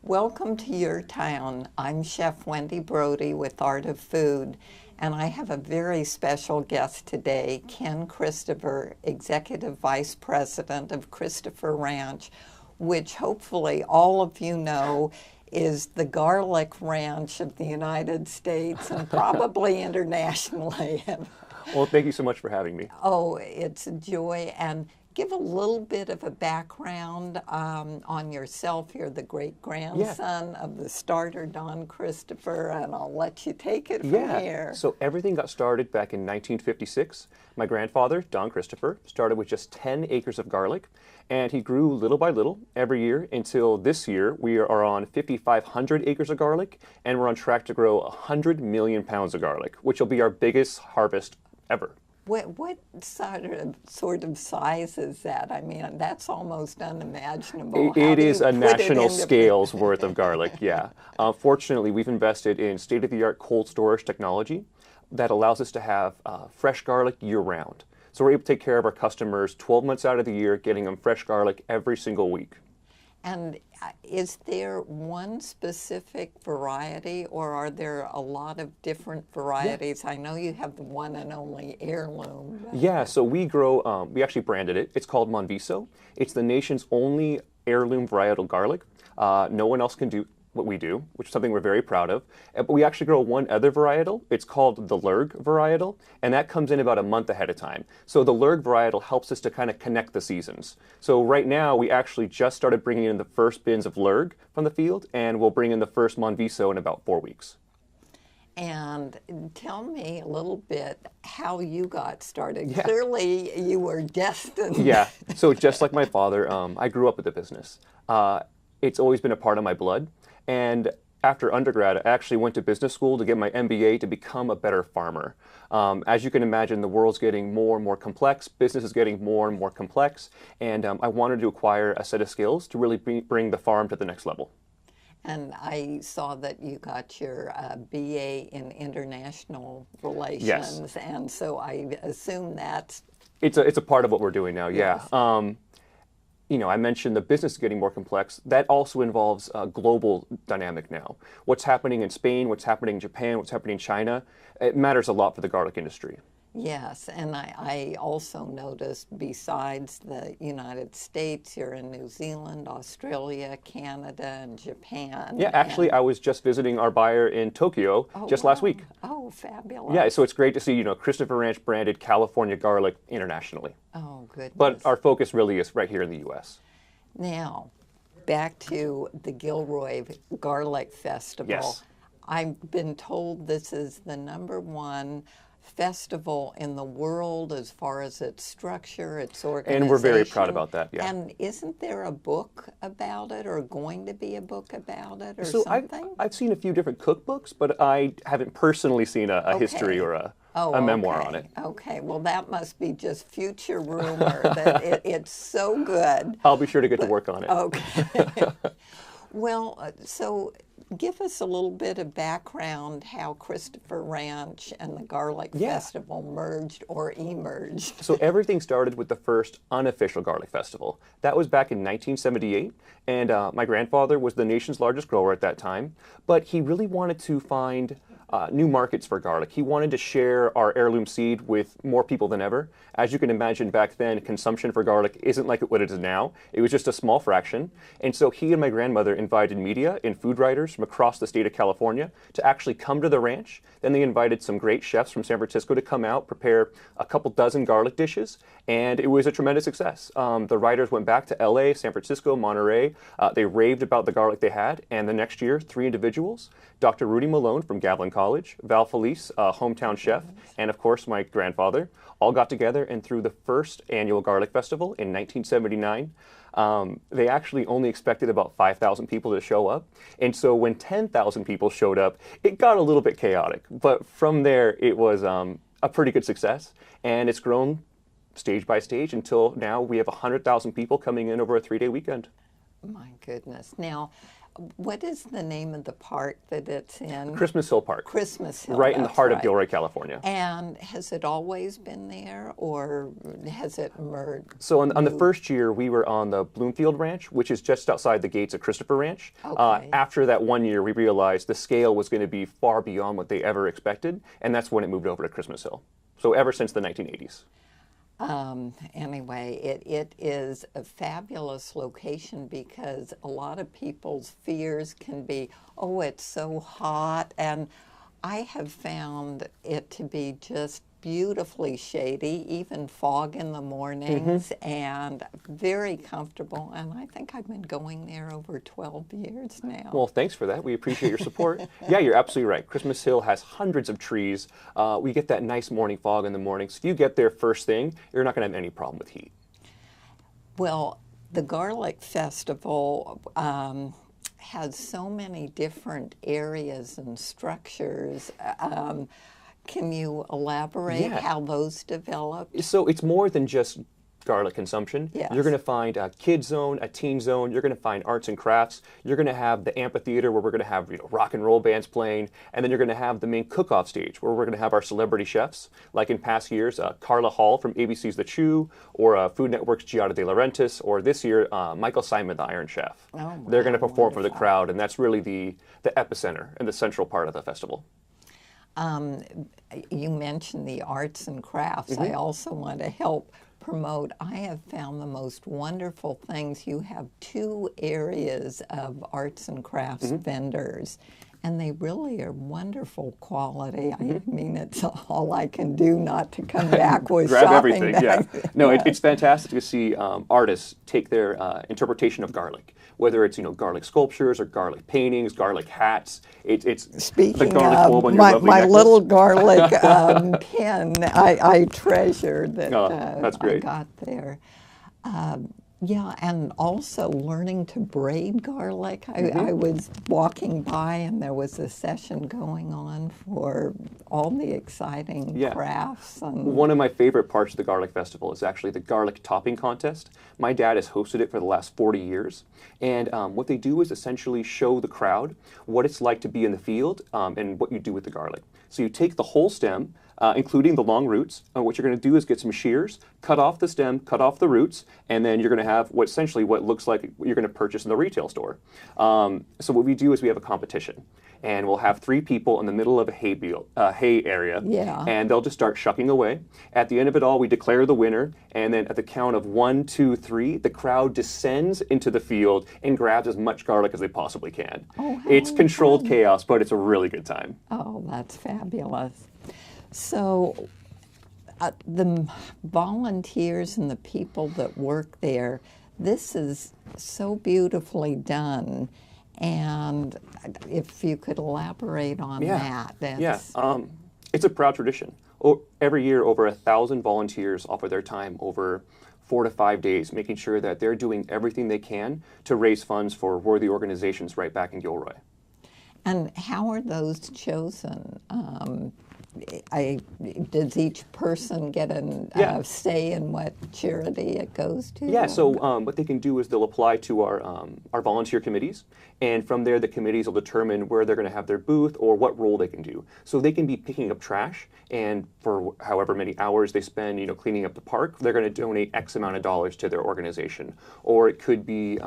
Welcome to Your Town. I'm Chef Wendy Brodie with Art of Food, and I have a very special guest today, Ken Christopher, Executive Vice President of Christopher Ranch, which hopefully all of you know is the garlic ranch of the United States and probably internationally. Well, thank you so much for having me. Oh, it's a joy. And give a little bit of a background on yourself. You're the great-grandson of the starter, Don Christopher, and I'll let you take it from here. So everything got started back in 1956. My grandfather, Don Christopher, started with just 10 acres of garlic, and he grew little by little every year until this year we are on 5,500 acres of garlic, and we're on track to grow 100 million pounds of garlic, which will be our biggest harvest ever. What sort of size is that? I mean, that's almost unimaginable. It is a national scale's worth of garlic, yeah. Fortunately, we've invested in state-of-the-art cold storage technology that allows us to have fresh garlic year-round. So we're able to take care of our customers 12 months out of the year, getting them fresh garlic every single week. And is there one specific variety, or are there a lot of different varieties? Yeah. I know you have the one and only heirloom. Yeah, so we grow, we actually branded it. It's called Monviso. It's the nation's only heirloom varietal garlic. No one else can do what we do, which is something we're very proud of. But we actually grow one other varietal. It's called the Lurg varietal, and that comes in about a month ahead of time. So the Lurg varietal helps us to kind of connect the seasons. So right now, we actually just started bringing in the first bins of Lurg from the field, and we'll bring in the first Monviso in about 4 weeks. And tell me a little bit how you got started. Yeah. Clearly, you were destined. Yeah, so just like my father, I grew up with the business. It's always been a part of my blood. And after undergrad, I actually went to business school to get my MBA to become a better farmer. As you can imagine, the world's getting more and more complex, business is getting more and more complex, and I wanted to acquire a set of skills to really bring the farm to the next level. And I saw that you got your BA in International Relations, yes. And so I assume that's... It's a part of what we're doing now, yeah. Yes. You know, I mentioned the business is getting more complex. That also involves a global dynamic now. What's happening in Spain, what's happening in Japan, what's happening in China, it matters a lot for the garlic industry. Yes, and I also noticed besides the United States, you're in New Zealand, Australia, Canada, and Japan. Yeah, actually, I was just visiting our buyer in Tokyo last week. Oh, fabulous. Yeah, so it's great to see, you know, Christopher Ranch branded California garlic internationally. Oh, goodness. But our focus really is right here in the U.S. Now, back to the Gilroy Garlic Festival. Yes. I've been told this is the #1 festival in the world as far as its structure, its organization. And we're very proud about that, yeah. And isn't there a book about it, or going to be a book about it, or something? I've seen a few different cookbooks, but I haven't personally seen a history or a memoir on it. Okay, well that must be just future rumor that it's so good. I'll be sure to get to work on it. Okay. Well, so give us a little bit of background how Christopher Ranch and the Garlic Festival merged or emerged. So everything started with the first unofficial Garlic Festival. That was back in 1978, and my grandfather was the nation's largest grower at that time, but he really wanted to find new markets for garlic. He wanted to share our heirloom seed with more people than ever. As you can imagine, back then, consumption for garlic isn't like what it is now. It was just a small fraction. And so he and my grandmother invited media and food writers from across the state of California to actually come to the ranch. Then they invited some great chefs from San Francisco to come out, prepare a couple dozen garlic dishes, and it was a tremendous success. The writers went back to LA, San Francisco, Monterey. They raved about the garlic they had, and the next year, 3 individuals, Dr. Rudy Malone from Gavilan College, Val Felice, a hometown chef, and of course my grandfather, all got together and threw the first annual Garlic Festival in 1979. They actually only expected about 5,000 people to show up. And so when 10,000 people showed up, it got a little bit chaotic. But from there, it was a pretty good success. And it's grown stage by stage until now we have 100,000 people coming in over a 3-day weekend. My goodness. Now, what is the name of the park that it's in? Christmas Hill Park. Christmas Hill. Right in the heart of right. Gilroy, California. And has it always been there, or has it merged? So on the first year, we were on the Bloomfield Ranch, which is just outside the gates of Christopher Ranch. Okay. After that 1 year, we realized the scale was going to be far beyond what they ever expected, and that's when it moved over to Christmas Hill. So ever since the 1980s. Anyway, it is a fabulous location because a lot of people's fears can be, oh, it's so hot, and I have found it to be just beautifully shady, even fog in the mornings, and very comfortable, and I think I've been going there over 12 years now. Well, thanks for that. We appreciate your support. Yeah, you're absolutely right. Christmas Hill has hundreds of trees. We get that nice morning fog in the morning, so if you get there first thing, you're not going to have any problem with heat. Well, the Garlic Festival has so many different areas and structures. Can you elaborate how those developed? So it's more than just garlic consumption. Yes. You're going to find a kid zone, a teen zone. You're going to find arts and crafts. You're going to have the amphitheater where we're going to have rock and roll bands playing, and then you're going to have the main cook-off stage where we're going to have our celebrity chefs, like in past years, Carla Hall from ABC's The Chew, or Food Network's Giada De Laurentiis, or this year Michael Simon, the Iron Chef. Oh, they're going to perform wonderful. for the crowd, and that's really the epicenter and the central part of the festival. You mentioned the arts and crafts. I also want to help promote. I have found the most wonderful things. You have 2 areas of arts and crafts vendors, and they really are wonderful quality. I mean, it's all I can do not to come back with Grab shopping everything, bags. yeah. No, it's fantastic to see artists take their interpretation of garlic, whether it's garlic sculptures or garlic paintings, garlic hats. It's Speaking the garlic of, bulb on your lovely my necklace. little garlic pin, I treasure that that's great. I got there. Yeah, and also learning to braid garlic. I was walking by and there was a session going on for all the exciting crafts. And one of my favorite parts of the Garlic Festival is actually the garlic topping contest. My dad has hosted it for the last 40 years. And what they do is essentially show the crowd what it's like to be in the field and what you do with the garlic. So you take the whole stem, including the long roots. What you're going to do is get some shears, cut off the stem, cut off the roots, and then you're going to have what looks like what you're going to purchase in the retail store. So what we do is we have a competition, and we'll have 3 people in the middle of a hay area, and they'll just start shucking away. At the end of it all, we declare the winner, and then at the count of 1, 2, 3, the crowd descends into the field and grabs as much garlic as they possibly can. Oh, it's controlled chaos, but it's a really good time. Oh, that's fabulous. So the volunteers and the people that work there, this is so beautifully done. And if you could elaborate on that. It's a proud tradition. Every year, over 1,000 volunteers offer their time over 4 to 5 days, making sure that they're doing everything they can to raise funds for worthy organizations right back in Gilroy. And how are those chosen? Does each person get a say in what charity it goes to? Yeah, so what they can do is they'll apply to our volunteer committees, and from there the committees will determine where they're going to have their booth or what role they can do. So they can be picking up trash, and for however many hours they spend cleaning up the park, they're going to donate X amount of dollars to their organization. Or it could be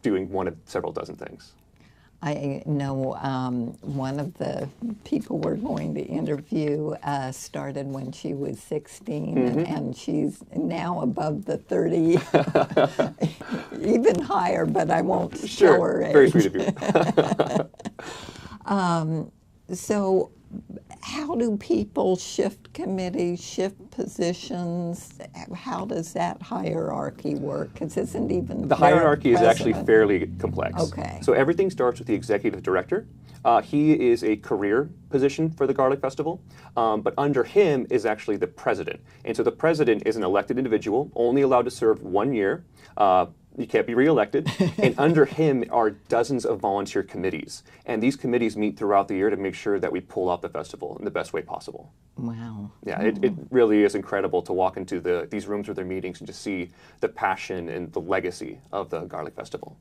doing one of several dozen things. I know one of the people we're going to interview started when she was 16, and she's now above the 30, even higher, but I won't show her age. Very sweet of you. So how do people shift committees, shift positions? How does that hierarchy work? Because isn't even the hierarchy is actually fairly complex. Okay. So everything starts with the executive director. He is a career position for the Garlic Festival, but under him is actually the president. And so the president is an elected individual, only allowed to serve 1 year. you can't be reelected. And under him are dozens of volunteer committees. And these committees meet throughout the year to make sure that we pull off the festival in the best way possible. Wow. Yeah, it really is incredible to walk into these rooms with their meetings and to see the passion and the legacy of the Garlic Festival.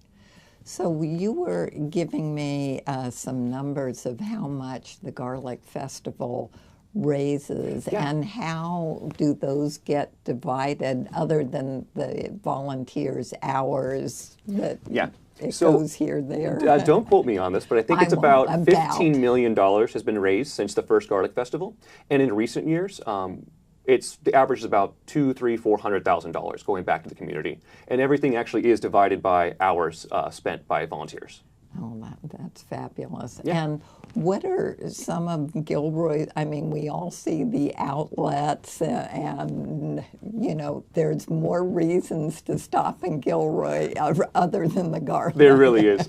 So you were giving me some numbers of how much the Garlic Festival raises, and how do those get divided other than the volunteers' hours that it goes here, there? Don't quote me on this, but I think it's about $15 million has been raised since the first Garlic Festival. And in recent years, the average is about $200,000-$400,000 going back to the community. And everything actually is divided by hours spent by volunteers. Oh, that's fabulous. Yeah. And what are some of Gilroy, I mean, we all see the outlets and, you know, there's more reasons to stop in Gilroy other than the garden. There really is.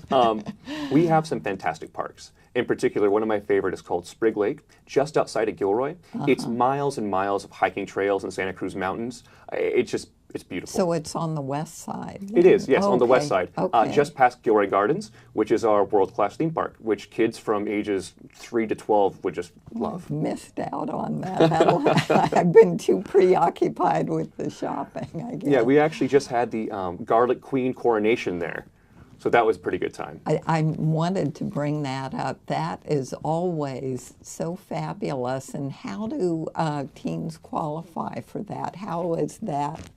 We have some fantastic parks. In particular, one of my favorite is called Sprig Lake, just outside of Gilroy. It's miles and miles of hiking trails in Santa Cruz Mountains. It's beautiful. So it's on the west side? It is, yes, on the west side. Okay. Just past Gilroy Gardens, which is our world-class theme park, which kids from ages 3 to 12 would just love. I've missed out on that. I've been too preoccupied with the shopping, I guess. Yeah, we actually just had the Garlic Queen coronation there. So that was a pretty good time. I wanted to bring that up. That is always so fabulous. And how do teens qualify for that? How is that?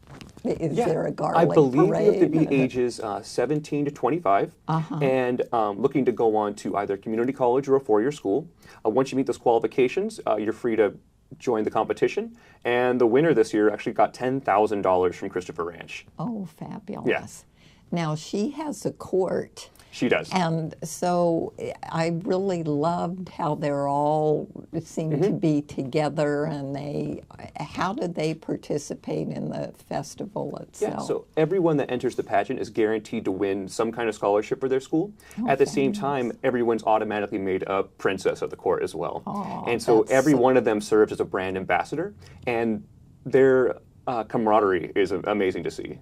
Is there a garlic I believe parade? you have to be ages 17 to 25 and looking to go on to either community college or a four-year school. Once you meet those qualifications, you're free to join the competition. And the winner this year actually got $10,000 from Christopher Ranch. Oh, fabulous. Yeah. Now, she has a court. She does. And so I really loved how they're all seem to be together, and how do they participate in the festival itself? Yeah, so everyone that enters the pageant is guaranteed to win some kind of scholarship for their school. At the same time, everyone's automatically made a princess of the court as well. And so every one of them serves as a brand ambassador, and their camaraderie is amazing to see.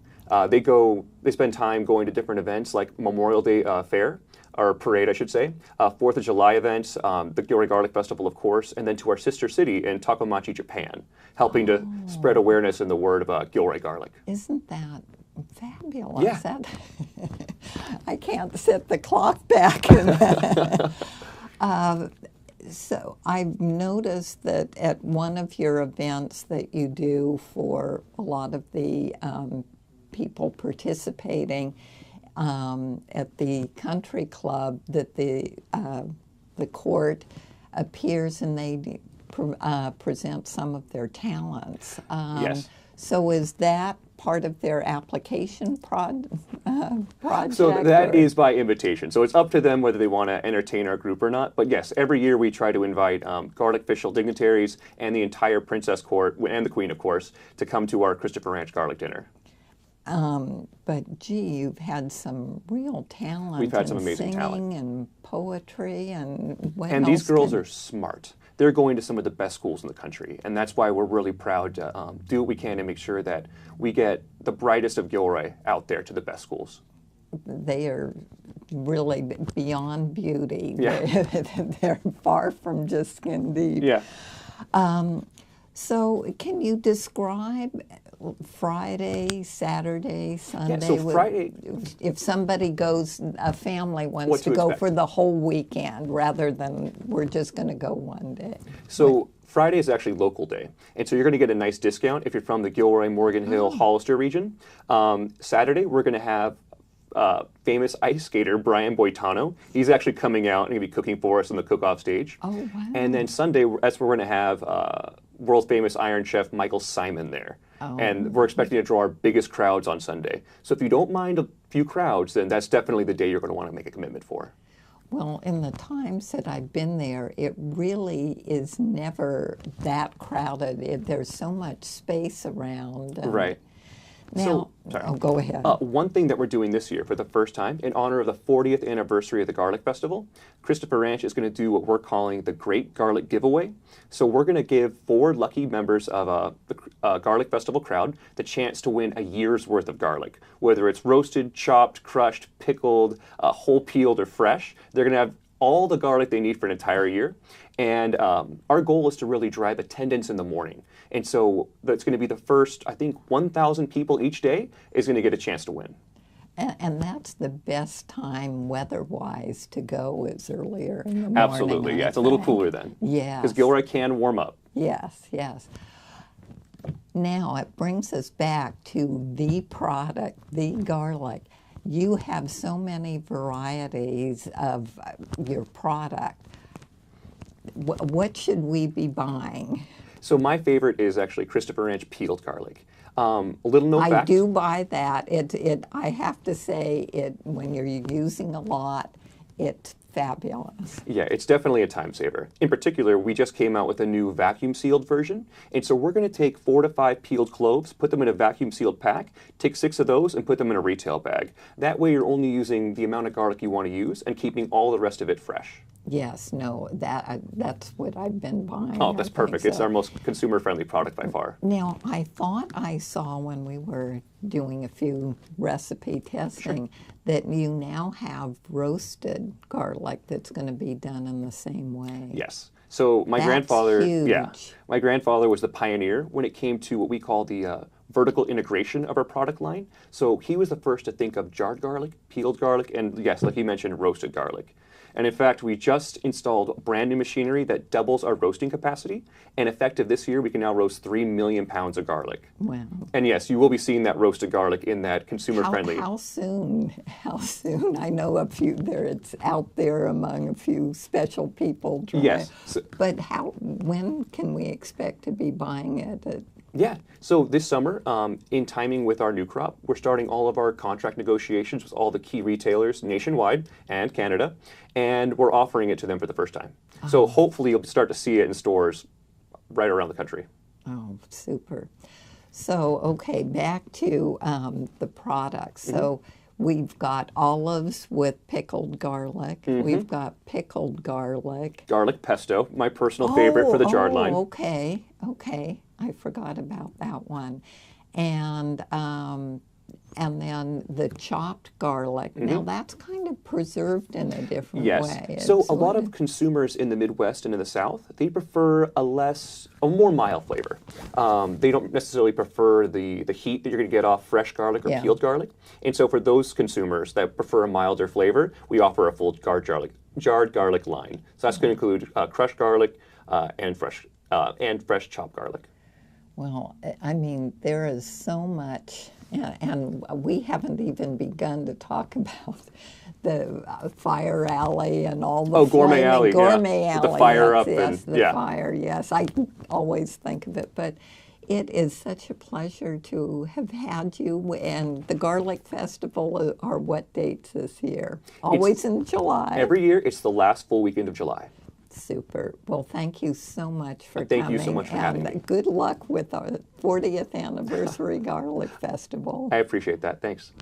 They spend time going to different events like Memorial Day fair, or parade, I should say, 4th of July events, the Gilroy Garlic Festival, of course, and then to our sister city in Takamachi, Japan, helping to spread awareness in the word of Gilroy garlic. Isn't that fabulous? Yeah. I can't set the clock back. So I've noticed that at one of your events that you do for a lot of the people participating at the country club, that the court appears and they present some of their talents. Yes. So is that part of their application project? So that is by invitation. So it's up to them whether they want to entertain our group or not. But yes, every year we try to invite garlic official dignitaries and the entire Princess Court, and the Queen, of course, to come to our Christopher Ranch Garlic Dinner. But gee, you've had some real talent. We've had some in amazing singing talent. And poetry and what And else these girls are smart. They're going to some of the best schools in the country, and that's why we're really proud to do what we can to make sure that we get the brightest of Gilroy out there to the best schools. They are really beyond beauty. Yeah. They're far from just skin deep. Yeah. So can you describe Friday, Saturday, Sunday? Yeah, so Friday, if somebody goes, a family wants What to to go expect. for the whole weekend rather than we're just going to go one day. So Friday is actually local day, and so you're going to get a nice discount if you're from the Gilroy, Morgan Hill, Hollister region. Saturday, we're going to have famous ice skater Brian Boitano. He's actually coming out and going to be cooking for us on the cook-off stage. Oh, wow. And then Sunday, that's where we're going to have world famous Iron Chef Michael Simon there. And we're expecting to draw our biggest crowds on Sunday. So if you don't mind a few crowds, then that's definitely the day you're going to want to make a commitment for. Well, in the times that I've been there, it really is never that crowded. There's so much space around. Right. Now, Sorry. oh, go ahead. One thing that we're doing this year for the first time, in honor of the 40th anniversary of the Garlic Festival, Christopher Ranch is going to do what we're calling the Great Garlic Giveaway. So we're going to give 4 lucky members of the Garlic Festival crowd the chance to win a year's worth of garlic. Whether it's roasted, chopped, crushed, pickled, whole peeled, or fresh, they're going to have all the garlic they need for an entire year. And our goal is to really drive attendance in the morning. And so that's going to be the first, I think, 1,000 people each day is going to get a chance to win. And that's the best time weather-wise to go, is earlier in the morning. Absolutely, yeah. It's a little cooler then. Yes. Because Gilroy can warm up. Yes, yes. Now, it brings us back to the product, the garlic. You have so many varieties of your product. What should we be buying? So my favorite is actually Christopher Ranch peeled garlic. A little known fact. I do buy that. I have to say, when you're using a lot, it's fabulous. Yeah, it's definitely a time saver. In particular, we just came out with a new vacuum sealed version. And so we're going to take 4 to 5 peeled cloves, put them in a vacuum sealed pack, take 6 of those and put them in a retail bag. That way you're only using the amount of garlic you want to use and keeping all the rest of it fresh. Yes, no, that's what I've been buying. Oh, that's perfect. So. It's our most consumer-friendly product by far. Now, I thought I saw when we were doing a few recipe testing that you now have roasted garlic that's going to be done in the same way. Yes. So my grandfather, huge. yeah, my grandfather was the pioneer when it came to what we call the vertical integration of our product line. So he was the first to think of jarred garlic, peeled garlic, and yes, like you mentioned, roasted garlic. And in fact, we just installed brand new machinery that doubles our roasting capacity. And effective this year, we can now roast 3 million pounds of garlic. Wow. And yes, you will be seeing that roasted garlic in that consumer-friendly. How soon? How soon? I know a few there. It's out there among a few special people. Yes. But when can we expect to be buying it? Yeah, so this summer, in timing with our new crop, we're starting all of our contract negotiations with all the key retailers nationwide and Canada, and we're offering it to them for the first time. So hopefully you'll start to see it in stores right around the country. Oh, super. So, okay, back to the products. So we've got olives with pickled garlic. We've got pickled garlic. Garlic pesto, my personal favorite for the jarred line. Okay, okay. I forgot about that one. And then the chopped garlic. Now that's kind of preserved in a different way. Yes. So a lot of consumers in the Midwest and in the South, they prefer a more mild flavor. They don't necessarily prefer the heat that you're going to get off fresh garlic or peeled garlic. And so for those consumers that prefer a milder flavor, we offer a full jarred garlic line. So that's going to include crushed garlic and fresh chopped garlic. Well, I mean, there is so much, and we haven't even begun to talk about the fire alley and all the gourmet alley, gourmet alley. With the fire up yes, and the fire. Yes, I always think of it, but it is such a pleasure to have had you. And the Garlic Festival are what dates this year? Always in July. Every year, it's the last full weekend of July. Super. Well, thank you so much for coming. Thank you so much for having me. Good luck with our 40th anniversary Garlic Festival. I appreciate that. Thanks.